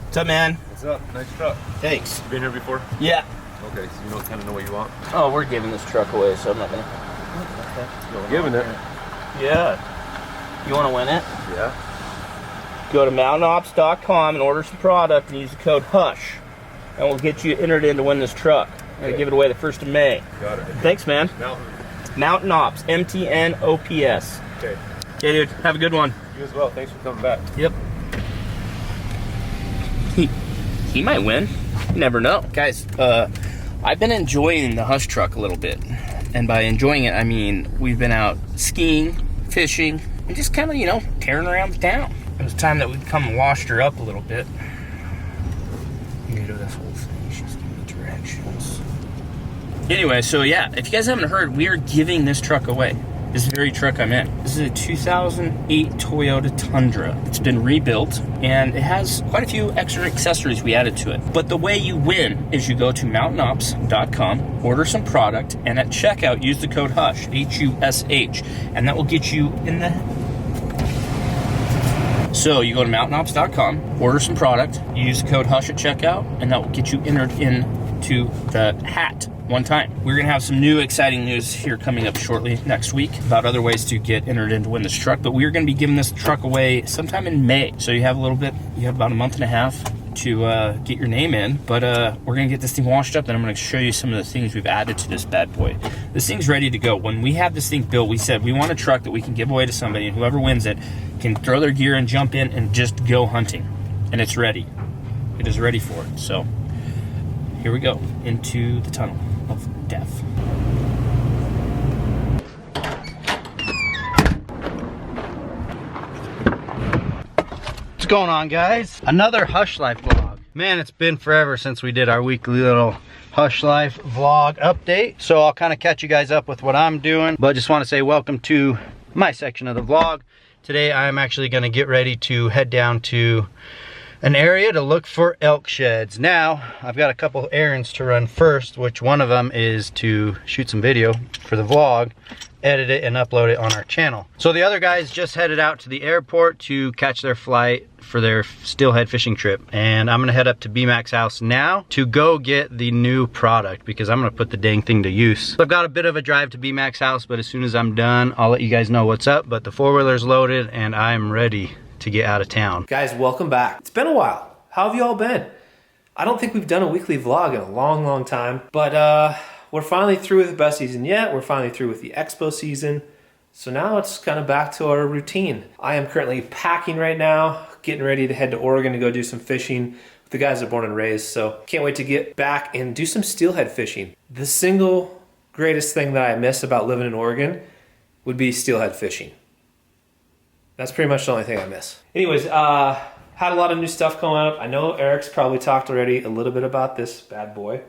What's up, man? What's up? Nice truck. Thanks. Been here before? Yeah. Okay, so you kind of know what you want. Oh, we're giving this truck away, so I'm not gonna. Giving it. Yeah. You want to win it? Yeah. Go to mountainops.com and order some product and use the code HUSH, and we'll get you entered in to win this truck. I'm gonna give it away the 1st of May. Got it. Thanks, man. Mountain Ops, MTNOPS. Okay. Okay, dude. Have a good one. You as well. Thanks for coming back. Yep. He might win. You never know. Guys, I've been enjoying the Hush truck a little bit. And by enjoying it, I mean we've been out skiing, fishing, and just kind of, you know, tearing around the town. It was time that we'd come and washed her up a little bit. You know this whole thing. She's giving me directions. Anyway, so yeah, if you guys haven't heard, we are giving this truck away. This very truck I'm in. This is a 2008 Toyota Tundra. It's been rebuilt, and it has quite a few extra accessories we added to it. But the way you win is you go to mountainops.com, order some product, and at checkout, use the code HUSH, H-U-S-H, and that will get you in the... So you go to mountainops.com, order some product, you use the code HUSH at checkout, and that will get you entered into the hat one time. We're gonna have some new exciting news here coming up shortly next week about other ways to get entered in to win this truck, but we're gonna be giving this truck away sometime in May. So you have a little bit, you have about a month and a half to get your name in, but we're gonna get this thing washed up, and I'm gonna show you some of the things we've added to this bad boy. This thing's ready to go. When we have this thing built, we said we want a truck that we can give away to somebody, and whoever wins it can throw their gear and jump in and just go hunting. And it's ready. It is ready for it. So here we go into the tunnel of death. What's going on, guys? Another Hush Life vlog. Man, it's been forever since we did our weekly little Hush Life vlog update, so I'll kind of catch you guys up with what I'm doing, but just want to say welcome to my section of the vlog. Today I'm actually going to get ready to head down to an area to look for elk sheds. Now, I've got a couple errands to run first, which one of them is to shoot some video for the vlog, edit it, and upload it on our channel. So the other guys just headed out to the airport to catch their flight for their steelhead fishing trip. And I'm gonna head up to Bmack's house now to go get the new product, because I'm gonna put the dang thing to use. So I've got a bit of a drive to Bmack's house, but as soon as I'm done, I'll let you guys know what's up. But the four-wheeler's loaded and I'm ready to get out of town. Guys, welcome back. It's been a while. How have you all been? I don't think we've done a weekly vlog in a long time, but we're finally through with the best season yet. We're finally through with the expo season. So now it's kind of back to our routine. I am currently packing right now, getting ready to head to Oregon to go do some fishing with the guys that are born and raised. So can't wait to get back and do some steelhead fishing. The single greatest thing that I miss about living in Oregon would be steelhead fishing. That's pretty much the only thing I miss. Anyways, had a lot of new stuff coming up. I know Eric's probably talked already a little bit about this bad boy.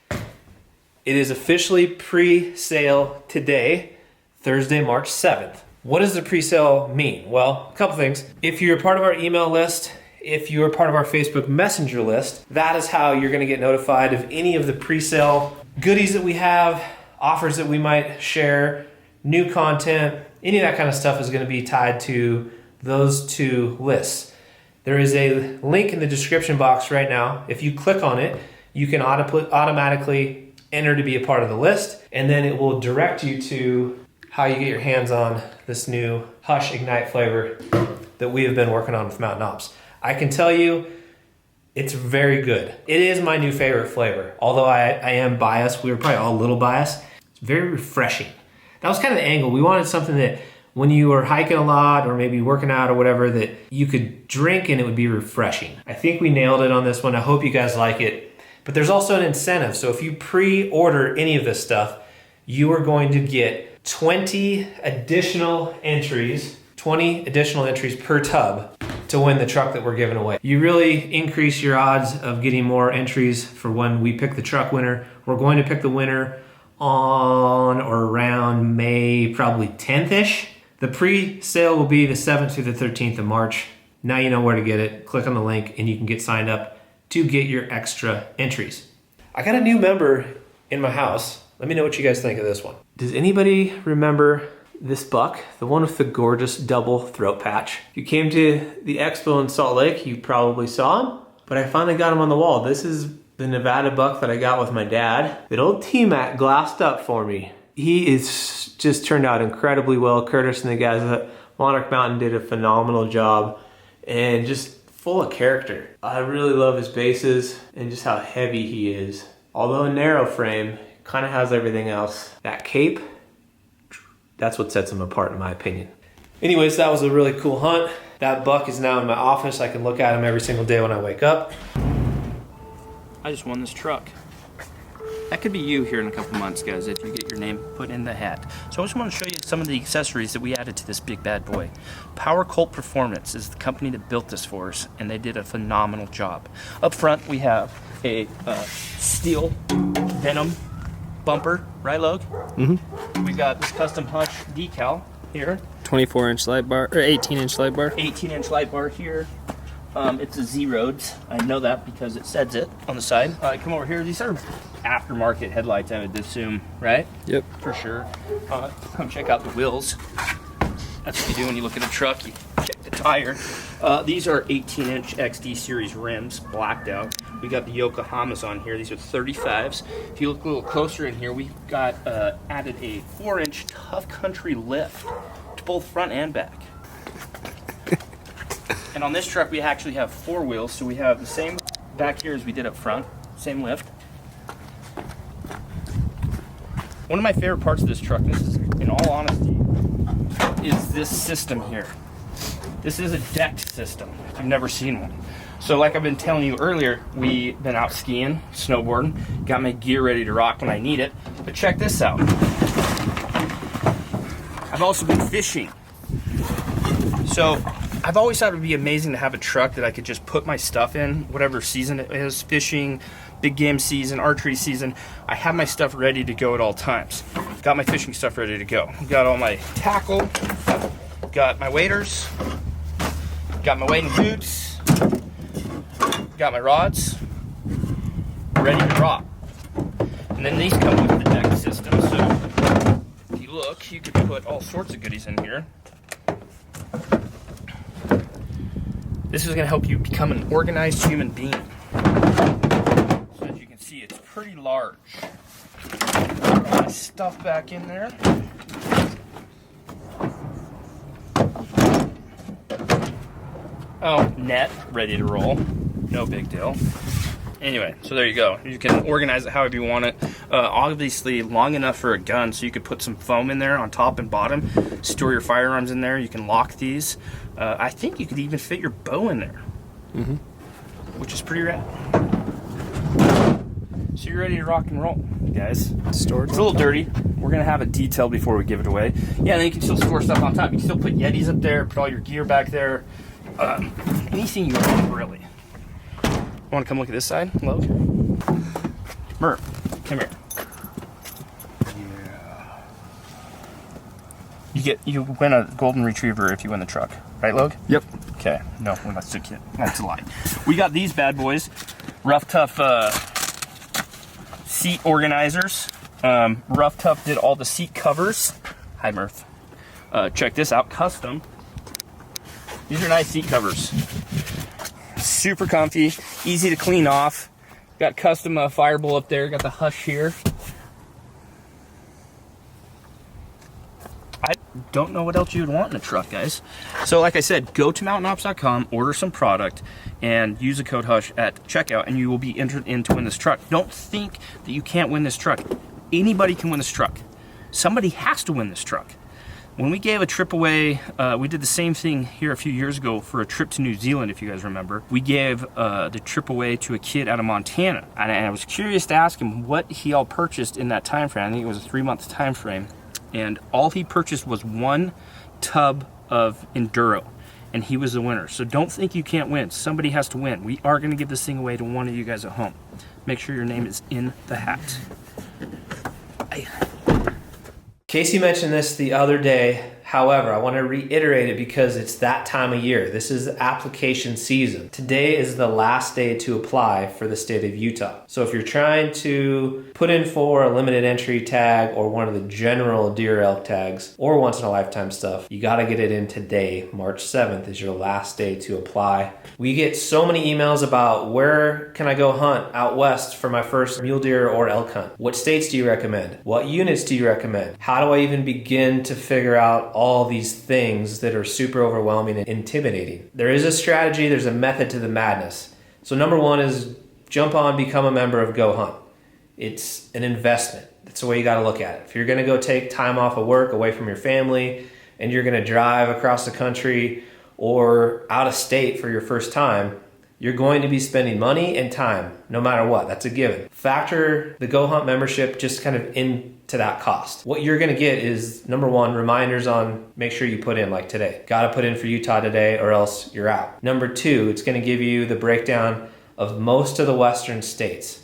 It is officially pre-sale today, Thursday, March 7th. What does the pre-sale mean? Well, a couple things. If you're part of our email list, if you're part of our Facebook Messenger list, that is how you're gonna get notified of any of the pre-sale goodies that we have, offers that we might share, new content. Any of that kind of stuff is going to be tied to those two lists. There is a link in the description box right now. If you click on it, you can automatically enter to be a part of the list, and then it will direct you to how you get your hands on this new Hush Ignite flavor that we have been working on with Mountain Ops. I can tell you, it's very good. It is my new favorite flavor. Although I am biased, we were probably all a little biased. It's very refreshing. That was kind of the angle. We wanted something that when you were hiking a lot or maybe working out or whatever, that you could drink and it would be refreshing. I think we nailed it on this one. I hope you guys like it. But there's also an incentive. So if you pre-order any of this stuff, you are going to get 20 additional entries per tub to win the truck that we're giving away. You really increase your odds of getting more entries for when we pick the truck winner. We're going to pick the winner on or around May, probably 10th-ish. The pre-sale will be the 7th through the 13th of March. Now you know where to get it. Click on the link and you can get signed up to get your extra entries. I got a new member in my house. Let me know what you guys think of this one. Does anybody remember this buck? The one with the gorgeous double throat patch. If you came to the expo in Salt Lake, you probably saw him. but I finally got him on the wall. This is the Nevada buck that I got with my dad. That old T-Mac glassed up for me. He is just turned out incredibly well. Curtis and the guys at Monarch Mountain did a phenomenal job, and just full of character. I really love his bases and just how heavy he is. Although a narrow frame, kind of has everything else. That cape, that's what sets him apart in my opinion. Anyways, that was a really cool hunt. That buck is now in my office. I can look at him every single day when I wake up. I just won this truck. That could be you here in a couple months, guys, if you get your name put in the hat. So I just want to show you some of the accessories that we added to this big bad boy. Power Colt Performance is the company that built this for us, and they did a phenomenal job. Up front, we have a steel Venom bumper, right, Logue? Mm-hmm. We got this custom Hush decal here. 24-inch light bar, or 18-inch light bar. 18-inch light bar here. It's a Z-Roads. I know that because it says it on the side. Come over here. These are aftermarket headlights, I would assume, right? Yep. For sure. Come check out the wheels. That's what you do when you look at a truck. You check the tire. These are 18-inch XD series rims, blacked out. We got the Yokohamas on here. These are 35s. If you look a little closer in here, we got added a 4-inch Tough Country lift to both front and back. And on this truck, we actually have 4 wheels, so we have the same back here as we did up front, same lift. One of my favorite parts of this truck, this is, in all honesty, is this system here. This is a decked system. I've never seen one. So like I've been telling you earlier, we've been out skiing, snowboarding, got my gear ready to rock when I need it. But check this out. I've also been fishing. So I've always thought it would be amazing to have a truck that I could just put my stuff in, whatever season it is, fishing, big game season, archery season. I have my stuff ready to go at all times. Got my fishing stuff ready to go. Got all my tackle, got my waders, got my wading boots, got my rods, ready to drop. And then these come with the deck system, so if you look, you could put all sorts of goodies in here. This is going to help you become an organized human being. So as you can see, it's pretty large. Put my stuff back in there. Oh, net, ready to roll. No big deal. Anyway, so there you go. You can organize it however you want it. Obviously, long enough for a gun, so you could put some foam in there on top and bottom. Store your firearms in there. You can lock these. I think you could even fit your bow in there, which is pretty rad. So you're ready to rock and roll, guys. Stored. It's a little dirty. We're gonna have it detailed before we give it away. Yeah, and then you can still store stuff on top. You can still put Yetis up there, put all your gear back there. Anything you want, really. Want to come look at this side, Logue? Murph, come here. Yeah. You win a golden retriever if you win the truck, right, Logue? Yep. Okay. No, that's a kid. That's a lie. We got these bad boys, Ruff Tuff seat organizers. Ruff Tuff did all the seat covers. Hi, Murph. Check this out, custom. These are nice seat covers. Super comfy, easy to clean off. Got custom firebowl up there. Got the Hush here. I don't know what else you would want in a truck, guys. So like I said, go to mountainops.com, order some product, and use the code HUSH at checkout, and you will be entered in to win this truck. Don't think that you can't win this truck. Anybody can win this truck. Somebody has to win this truck. When we gave a trip away, we did the same thing here a few years ago for a trip to New Zealand, if you guys remember. We gave the trip away to a kid out of Montana. And I was curious to ask him what he all purchased in that time frame. I think it was a 3-month time frame. And all he purchased was 1 tub of Enduro. And he was the winner. So don't think you can't win. Somebody has to win. We are going to give this thing away to one of you guys at home. Make sure your name is in the hat. Casey mentioned this the other day, However, I want to reiterate it because it's that time of year. This is application season. Today is the last day to apply for the state of Utah. So if you're trying to put in for a limited entry tag or one of the general deer elk tags or once in a lifetime stuff, you got to get it in today. March 7th is your last day to apply. We get so many emails about where can I go hunt out west for my first mule deer or elk hunt? What states do you recommend? What units do you recommend? How do I even begin to figure out all these things that are super overwhelming and intimidating? There is a strategy, there's a method to the madness. So number one is jump on, become a member of Go Hunt. It's an investment. That's the way you got to look at it. If you're going to go take time off of work away from your family and you're going to drive across the country or out of state for your first time, you're going to be spending money and time no matter what. That's a given. Factor the Go Hunt membership just kind of into that cost. What you're going to get is, number one, reminders on make sure you put in, like today. Got to put in for Utah today or else you're out. Number two, it's going to give you the breakdown of most of the western states.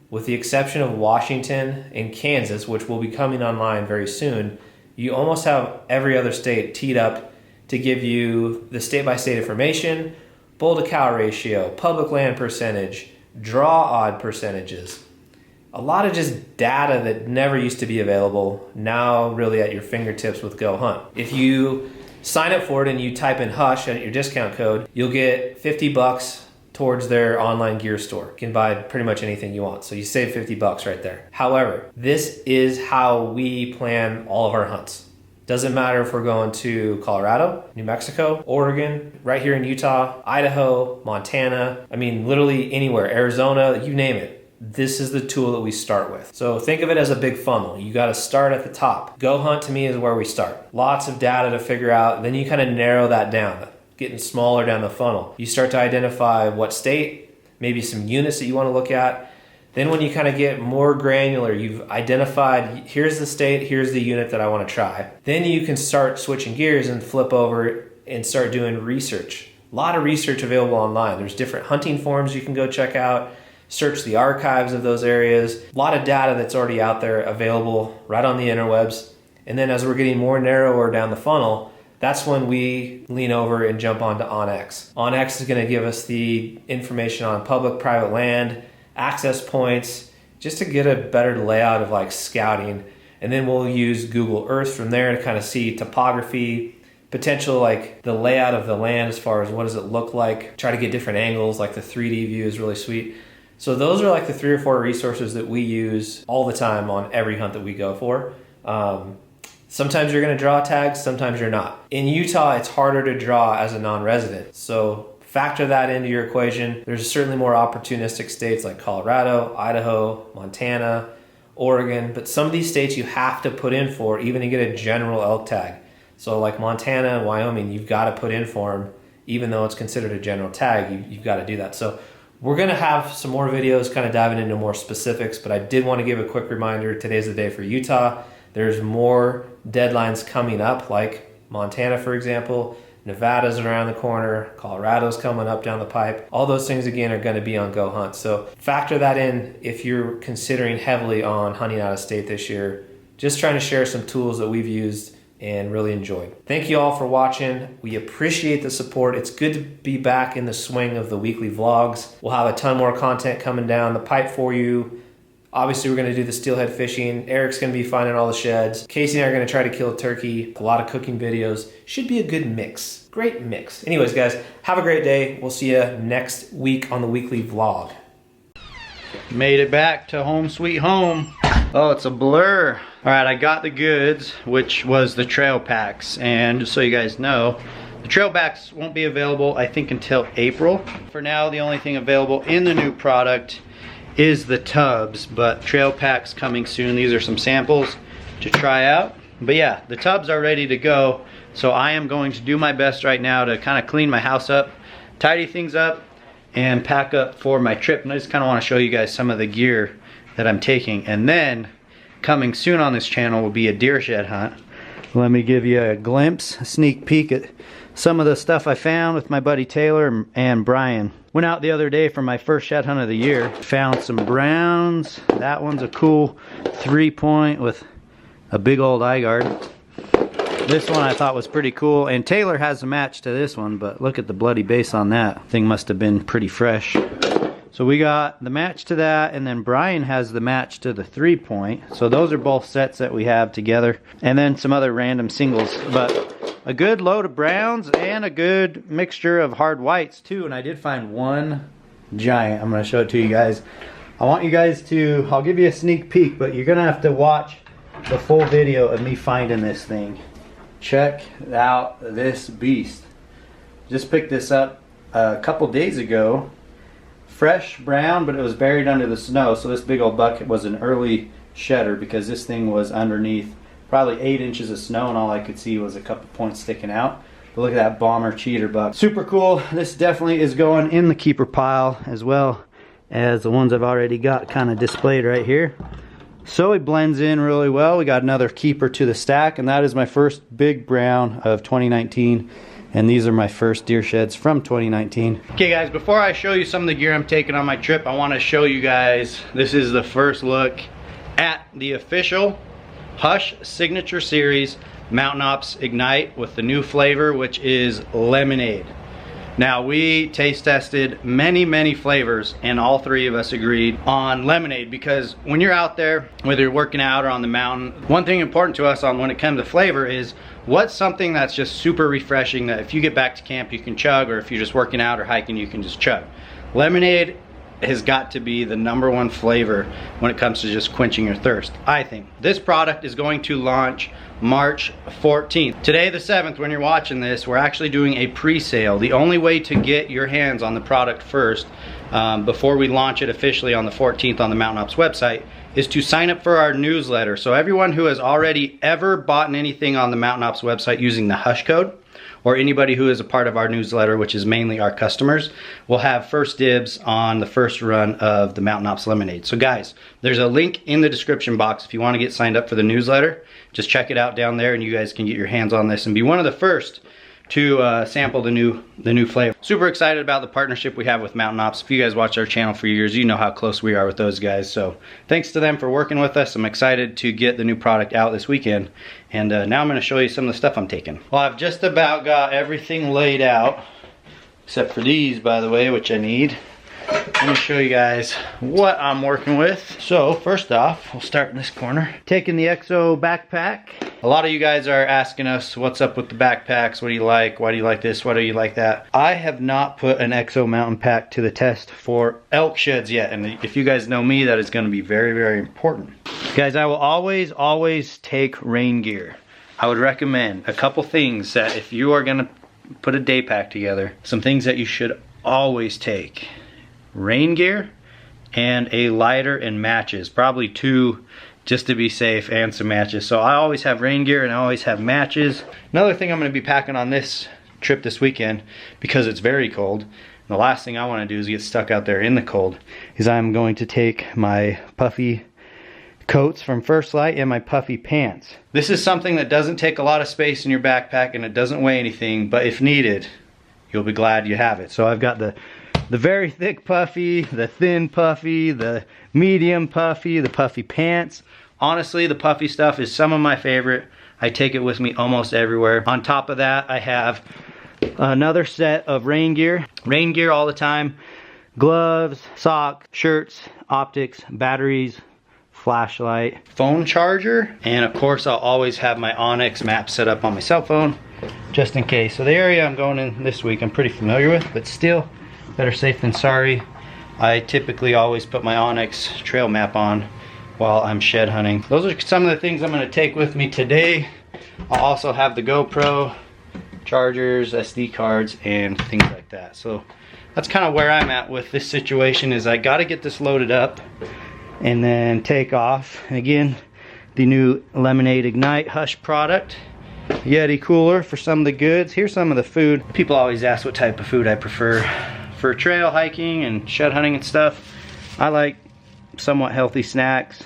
With the exception of Washington and Kansas, which will be coming online very soon, you almost have every other state teed up to give you the state-by-state information, bull to cow ratio, public land percentage, draw odd percentages. A lot of just data that never used to be available, now really at your fingertips with Go Hunt. If you sign up for it and you type in HUSH at your discount code, you'll get $50 towards their online gear store. You can buy pretty much anything you want. So you save $50 right there. However, this is how we plan all of our hunts. Doesn't matter if we're going to Colorado, New Mexico, Oregon, right here in Utah, Idaho, Montana. I mean, literally anywhere, Arizona, you name it. This is the tool that we start with. So think of it as a big funnel. You got to start at the top. Go Hunt to me is where we start. Lots of data to figure out. Then you kind of narrow that down, getting smaller down the funnel. You start to identify what state, maybe some units that you want to look at. Then when you kind of get more granular, you've identified, here's the state, here's the unit that I want to try. Then you can start switching gears and flip over and start doing research. A lot of research available online. There's different hunting forums you can go check out, search the archives of those areas. A lot of data that's already out there available right on the interwebs. And then as we're getting more narrower down the funnel, that's when we lean over and jump onto OnX. OnX is going to give us the information on public, private land, access points, just to get a better layout of like scouting. And then we'll use Google Earth from there to kind of see topography, potential like the layout of the land as far as what does it look like, try to get different angles, like the 3D view is really sweet. So those are like the 3 or 4 resources that we use all the time on every hunt that we go for. Sometimes you're going to draw tags, sometimes you're not. In Utah, it's harder to draw as a non-resident. So factor that into your equation. There's certainly more opportunistic states like Colorado, Idaho, Montana, Oregon, but some of these states you have to put in for even to get a general elk tag. So like Montana and Wyoming, you've got to put in for them, even though it's considered a general tag, you've got to do that. So we're going to have some more videos kind of diving into more specifics, but I did want to give a quick reminder, today's the day for Utah. There's more deadlines coming up, like Montana, for example. Nevada's around the corner, Colorado's coming up down the pipe. All those things, again, are going to be on Go Hunt. So factor that in if you're considering heavily on hunting out of state this year. Just trying to share some tools that we've used and really enjoyed. Thank you all for watching. We appreciate the support. It's good to be back in the swing of the weekly vlogs. We'll have a ton more content coming down the pipe for you. Obviously, we're going to do the steelhead fishing. Eric's going to be finding all the sheds. Casey and I are going to try to kill a turkey. A lot of cooking videos. Should be a good mix. Great mix. Anyways, guys, have a great day. We'll see you next week on the weekly vlog. Made it back to home sweet home. Oh, it's a blur. All right, I got the goods, which was the trail packs. And just so you guys know, the trail packs won't be available, I think, until April. For now, the only thing available in the new product is the tubs, but trail packs coming soon. These are some samples to try out. But yeah, the tubs are ready to go. So I am going to do my best right now to kind of clean my house up, tidy things up, and pack up for my trip. And I just kind of want to show you guys some of the gear that I'm taking. And then coming soon on this channel will be a deer shed hunt. Let me give you a glimpse, a sneak peek at some of the stuff I found with my buddy Taylor and Brian. Went out the other day for my first shed hunt of the year. Found some browns. That one's a cool 3-point with a big old eye guard. This one I thought was pretty cool, and Taylor has a match to this one, but look at the bloody base on that. Thing must have been pretty fresh. So we got the match to that, and then Brian has the match to the 3-point. So those are both sets that we have together, and then some other random singles. But a good load of browns and a good mixture of hard whites too. And I did find one giant. I'm going to show it to you guys. I want you guys to, I'll give you a sneak peek, but you're going to have to watch the full video of me finding this thing. Check out this beast. Just picked this up a couple days ago. Fresh brown, but it was buried under the snow, so this big old bucket was an early shedder because this thing was underneath probably 8 inches of snow, and all I could see was a couple points sticking out. But look at that bomber cheater buck. Super cool. This definitely is going in the keeper pile as well as the ones I've already got kind of displayed right here. So it blends in really well. We got another keeper to the stack, and that is my first big brown of 2019. And these are my first deer sheds from 2019. Okay guys, before I show you some of the gear I'm taking on my trip, I want to show you guys, this is the first look at the official Hush Signature Series Mountain Ops Ignite with the new flavor, which is lemonade. Now, we taste tested many flavors, and all three of us agreed on lemonade, because when you're out there, whether you're working out or on the mountain, one thing important to us on when it comes to flavor is what's something that's just super refreshing that if you get back to camp you can chug, or if you're just working out or hiking you can just chug. Lemonade has got to be the #1 flavor when it comes to just quenching your thirst, I think. This product is going to launch March 14th. Today, the 7th, when you're watching this, we're actually doing a pre-sale. The only way to get your hands on the product first, before we launch it officially on the 14th on the Mountain Ops website, is to sign up for our newsletter. So everyone who has already ever bought anything on the Mountain Ops website using the Hush code, or anybody who is a part of our newsletter, which is mainly our customers, will have first dibs on the first run of the Mountain Ops Lemonade. So guys, there's a link in the description box if you want to get signed up for the newsletter. Just check it out down there and you guys can get your hands on this and be one of the first to sample the new flavor. Super excited about the partnership we have with Mountain Ops. If you guys watch our channel for years, you know how close we are with those guys. So thanks to them for working with us. I'm excited to get the new product out this weekend. And now I'm going to show you some of the stuff I'm taking. Well, I've just about got everything laid out, except for these, by the way, which I need. Let me show you guys what I'm working with. So first off, we'll start in this corner. Taking the EXO backpack. A lot of you guys are asking us what's up with the backpacks. What do you like? Why do you like this? Why do you like that? I have not put an EXO mountain pack to the test for elk sheds yet. And if you guys know me, that is going to be very important. Guys, I will always take rain gear. I would recommend a couple things that if you are going to put a day pack together, some things that you should always take. Rain gear and a lighter and matches, probably 2 just to be safe, and some matches. So I always have rain gear and I always have matches. Another thing I'm going to be packing on this trip this weekend, because it's very cold, and the last thing I want to do is get stuck out there in the cold, is I'm going to take my puffy coats from First Lite and my puffy pants. This is something that doesn't take a lot of space in your backpack and it doesn't weigh anything, but if needed, you'll be glad you have it. So I've got the very thick puffy, the thin puffy, the medium puffy, the puffy pants. Honestly, the puffy stuff is some of my favorite. I take it with me almost everywhere. On top of that, I have another set of rain gear. Rain gear all the time. Gloves, socks, shirts, optics, batteries, flashlight, phone charger, and of course I'll always have my OnX map set up on my cell phone just in case. So the area I'm going in this week I'm pretty familiar with, but still, better safe than sorry. I typically always put my OnX trail map on while I'm shed hunting. Those are some of the things I'm going to take with me today. I'll also have the GoPro, chargers, SD cards, and things like that. So that's kind of where I'm at with this situation, is I got to get this loaded up and then take off. And again, the new Lemonade Ignite Hush product. YETI cooler for some of the goods. Here's some of the food. People always ask what type of food I prefer for trail hiking and shed hunting and stuff. I like somewhat healthy snacks.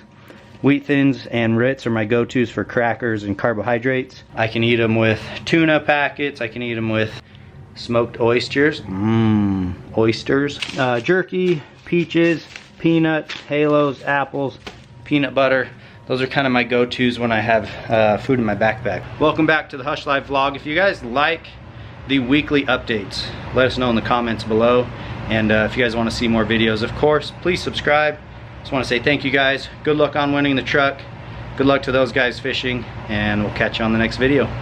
Wheat Thins and Ritz are my go-tos for crackers and carbohydrates. I can eat them with tuna packets. I can eat them with smoked oysters. Oysters. Jerky, peaches, peanuts, halos, apples, peanut butter. Those are kind of my go-tos when I have food in my backpack. Welcome back to the Hush Life vlog. If you guys like the weekly updates, let us know in the comments below. And if you guys want to see more videos, of course, please subscribe. Just want to say thank you guys. Good luck on winning the truck. Good luck to those guys fishing, and we'll catch you on the next video.